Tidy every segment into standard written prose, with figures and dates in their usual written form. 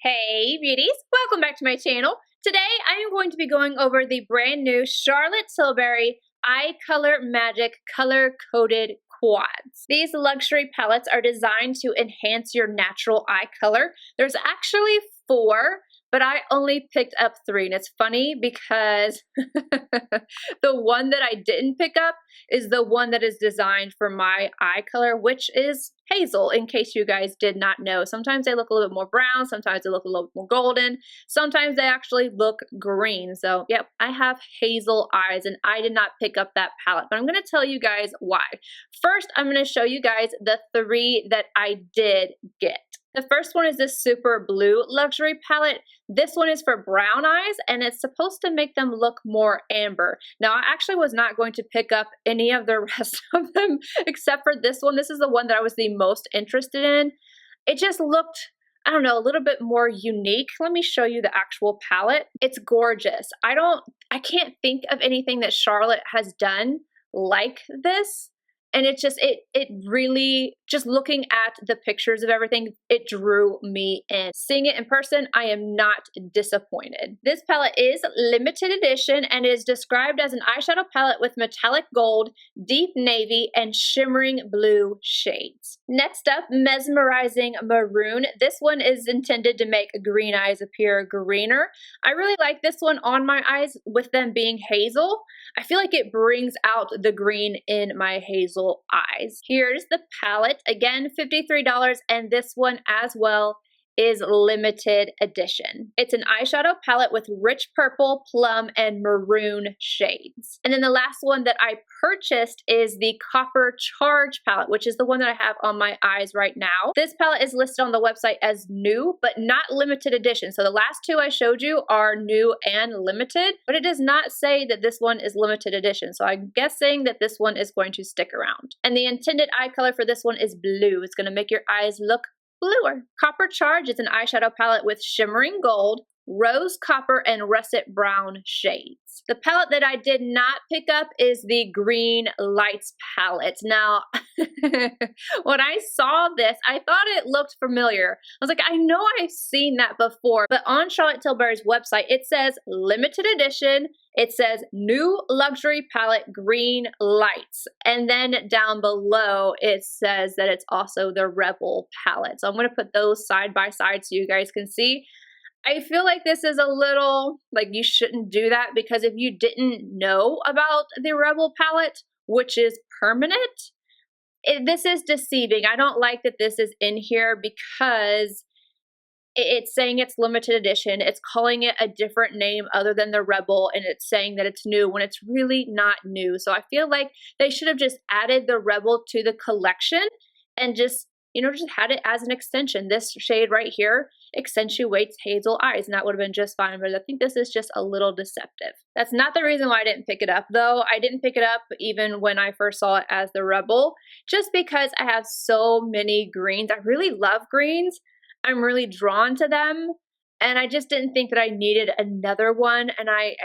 Hey beauties, welcome back to my channel. Today I am going to be going over the brand new Charlotte Tilbury Eye Color Magic Color Coded Quads. These luxury palettes are designed to enhance your natural eye color. There's actually 4, but I only picked up 3, and it's funny because the one that I didn't pick up is the one that is designed for my eye color, which is hazel, in case you guys did not know. Sometimes they look a little bit more brown, sometimes they look a little bit more golden, sometimes they actually look green. So yep, I have hazel eyes and I did not pick up that palette, but I'm going to tell you guys why. First, I'm going to show you guys the 3 that I did get. The first one is this super blue luxury palette. This one is for brown eyes and it's supposed to make them look more amber. Now I actually was not going to pick up any of the rest of them except for this one. This is the one that I was the most interested in. It just looked, I don't know, a little bit more unique. Let me show you the actual palette. It's gorgeous. I can't think of anything that Charlotte has done like this. And it really, just looking at the pictures of everything, it drew me in. Seeing it in person, I am not disappointed. This palette is limited edition and is described as an eyeshadow palette with metallic gold, deep navy, and shimmering blue shades. Next up, Mesmerizing Maroon. This one is intended to make green eyes appear greener. I really like this one on my eyes with them being hazel. I feel like it brings out the green in my hazel eyes. Here's the palette, again $53, and this one as well is limited edition. It's an eyeshadow palette with rich purple, plum, and maroon shades. And then the last one that I purchased is the Copper Charge palette, which is the one that I have on my eyes right now. This palette is listed on the website as new, but not limited edition. So the last 2 I showed you are new and limited, but it does not say that this one is limited edition. So I'm guessing that this one is going to stick around. And the intended eye color for this one is blue. It's gonna make your eyes look bluer. Copper Charge is an eyeshadow palette with shimmering gold, rose copper, and russet brown shades. The palette that I did not pick up is the Green Lights palette. Now, when I saw this, I thought it looked familiar. I was like, I know I've seen that before, but on Charlotte Tilbury's website, it says limited edition. It says new luxury palette, Green Lights. And then down below, it says that it's also the Rebel palette. So I'm going to put those side by side so you guys can see. I feel like this is a little, like, you shouldn't do that, because if you didn't know about the Rebel palette, which is permanent, this is deceiving. I don't like that this is in here because it's saying it's limited edition. It's calling it a different name other than the Rebel, and it's saying that it's new when it's really not new. So I feel like they should have just added the Rebel to the collection and just had it as an extension. This shade right here accentuates hazel eyes, and that would have been just fine, but I think this is just a little deceptive. That's not the reason why I didn't pick it up, though. I didn't pick it up even when I first saw it as the Rebel, just because I have so many greens. I really love greens. I'm really drawn to them, and I just didn't think that I needed another one, and I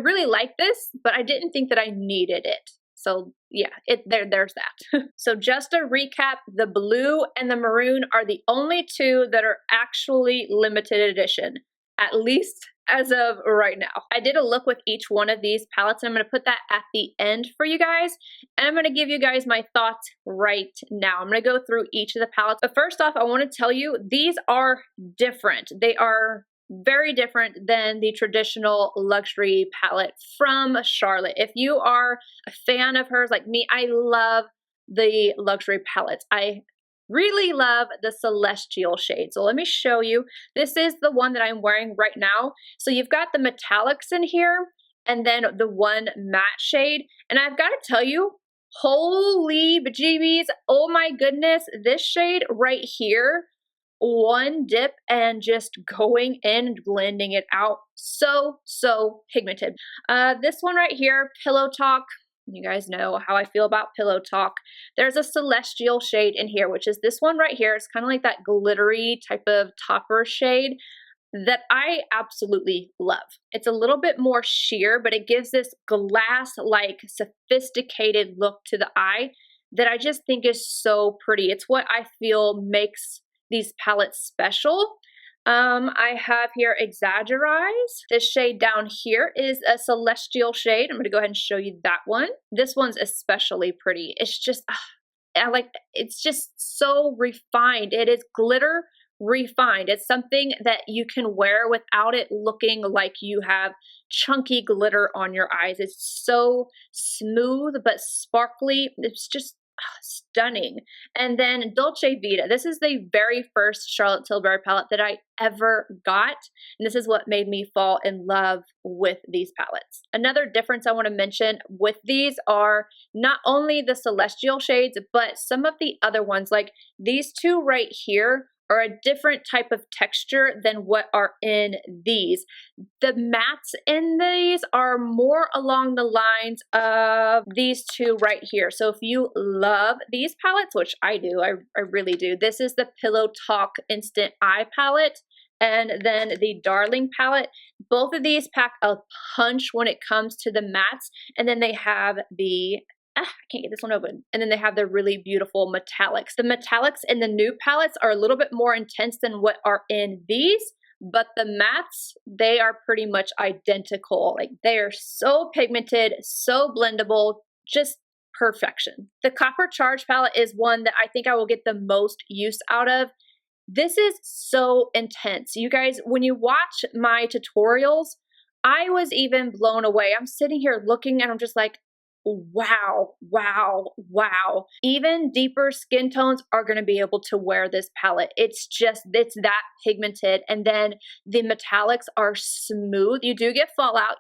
really like this, but I didn't think that I needed it. So yeah, there's that. So just to recap, the blue and the maroon are the only 2 that are actually limited edition, at least as of right now. I did a look with each one of these palettes, and I'm going to put that at the end for you guys, and I'm going to give you guys my thoughts right now. I'm going to go through each of the palettes, but first off, I want to tell you these are different. They are very different than the traditional luxury palette from Charlotte. If you are a fan of hers like me, I love the luxury palettes. I really love the celestial shade. So let me show you. This is the one that I'm wearing right now. So you've got the metallics in here and then the one matte shade. And I've got to tell you, holy bejeebies, oh my goodness, this shade right here, one dip and just going in and blending it out. So pigmented. This one right here, Pillow Talk. You guys know how I feel about Pillow Talk. There's a celestial shade in here, which is this one right here. It's kind of like that glittery type of topper shade that I absolutely love. It's a little bit more sheer, but it gives this glass-like sophisticated look to the eye that I just think is so pretty. It's what I feel makes these palettes special. I have here Exaggerize. This shade down here is a celestial shade. I'm going to go ahead and show you that one. This one's especially pretty. It's just, it's just so refined. It is glitter refined. It's something that you can wear without it looking like you have chunky glitter on your eyes. It's so smooth but sparkly. It's just stunning. And then Dolce Vita. This is the very first Charlotte Tilbury palette that I ever got, and this is what made me fall in love with these palettes. Another difference I want to mention with these are not only the celestial shades, but some of the other ones, like these two right here are a different type of texture than what are in these. The mattes in these are more along the lines of these two right here. So if you love these palettes, which I do, I really do, this is the Pillow Talk Instant Eye palette and then the Darling palette. Both of these pack a punch when it comes to the mattes, and then they have the I can't get this one open. And then they have the really beautiful metallics. The metallics in the new palettes are a little bit more intense than what are in these, but the mattes, they are pretty much identical. Like, they are so pigmented, so blendable, just perfection. The Copper Charge palette is one that I think I will get the most use out of. This is so intense. You guys, when you watch my tutorials, I was even blown away. I'm sitting here looking and I'm just like, wow, wow, wow. Even deeper skin tones are going to be able to wear this palette. It's that pigmented. And then the metallics are smooth. You do get fallout,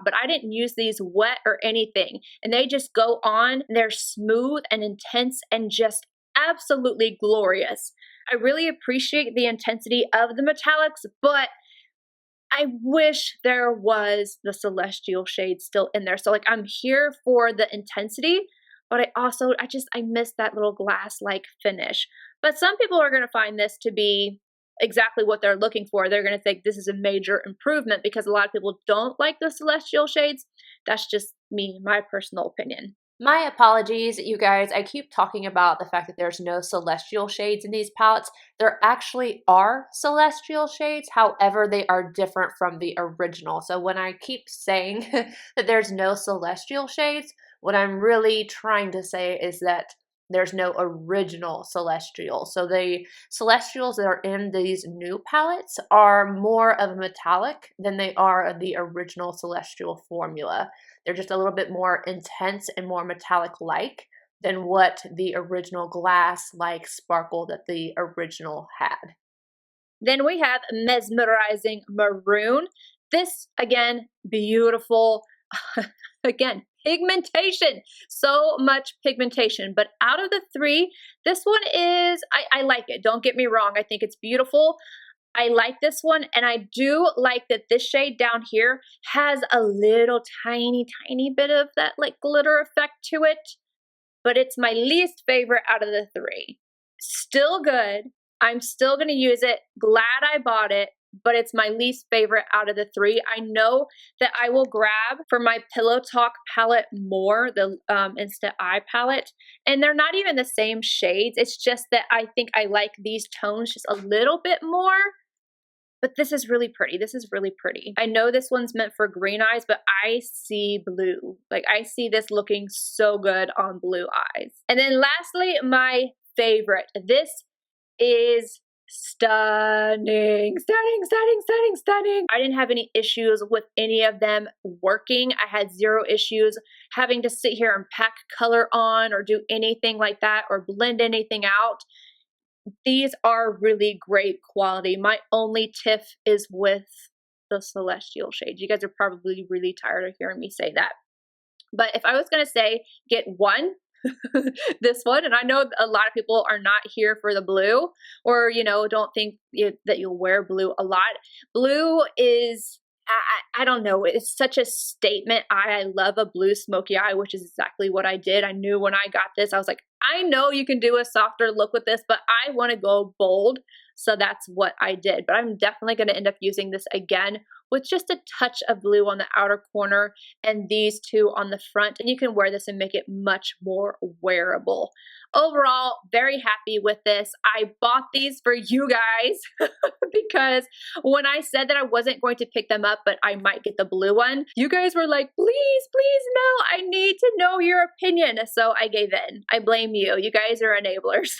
but I didn't use these wet or anything. And they just go on. They're smooth and intense and just absolutely glorious. I really appreciate the intensity of the metallics, but I wish there was the celestial shade still in there. So like, I'm here for the intensity, but I miss that little glass-like finish. But some people are going to find this to be exactly what they're looking for. They're going to think this is a major improvement because a lot of people don't like the celestial shades. That's just me, my personal opinion. My apologies, you guys. I keep talking about the fact that there's no celestial shades in these palettes. There actually are celestial shades. However, they are different from the original. So when I keep saying that there's no celestial shades, what I'm really trying to say is that there's no original celestial. So the celestials that are in these new palettes are more of a metallic than they are of the original celestial formula. They're just a little bit more intense and more metallic-like than what the original glass-like sparkle that the original had. Then we have Mesmerizing Maroon. This, again, beautiful. Again, pigmentation. So much pigmentation. But out of the three, this one is, I like it. Don't get me wrong. I think it's beautiful. I like this one, and I do like that this shade down here has a little tiny bit of that like glitter effect to it, but it's my least favorite out of the three. Still good. I'm still going to use it. Glad I bought it, but it's my least favorite out of the three. I know that I will grab for my Pillow Talk palette more, the Instant Eye palette, and they're not even the same shades. It's just that I think I like these tones just a little bit more. But this is really pretty. This is really pretty. I know this one's meant for green eyes, but I see blue. Like, I see this looking so good on blue eyes. And then lastly, my favorite. This is stunning, stunning, stunning, stunning, stunning. I didn't have any issues with any of them working. I had zero issues having to sit here and pack color on or do anything like that or blend anything out. These are really great quality. My only tiff is with the celestial shades. You guys are probably really tired of hearing me say that. But if I was going to say get one, this one, and I know a lot of people are not here for the blue, or, you know, don't think that you'll wear blue a lot. Blue is, I don't know, it's such a statement eye. I love a blue smoky eye, which is exactly what I did. I knew when I got this, I was like, I know you can do a softer look with this, but I want to go bold. So that's what I did. But I'm definitely going to end up using this again with just a touch of blue on the outer corner and these two on the front. And you can wear this and make it much more wearable. Overall, very happy with this. I bought these for you guys because when I said that I wasn't going to pick them up, but I might get the blue one, you guys were like, please, please, Mel, I need to know your opinion. So I gave in. I blame you. You guys are enablers.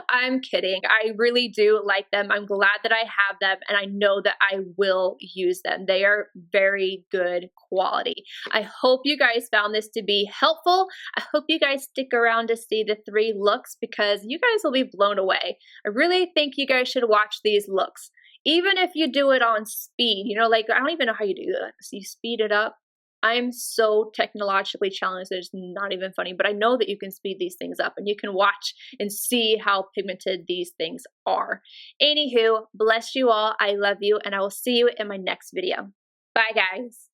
I'm kidding. I really do like them. I'm glad that I have them, and I know that I will use them. They are very good quality. I hope you guys found this to be helpful. I hope you guys stick around to see the 3 looks because you guys will be blown away. I really think you guys should watch these looks. Even if you do it on speed, you know, like I don't even know how you do that. So you speed it up. I'm so technologically challenged that it's not even funny, but I know that you can speed these things up and you can watch and see how pigmented these things are. Anywho, bless you all. I love you, and I will see you in my next video. Bye, guys.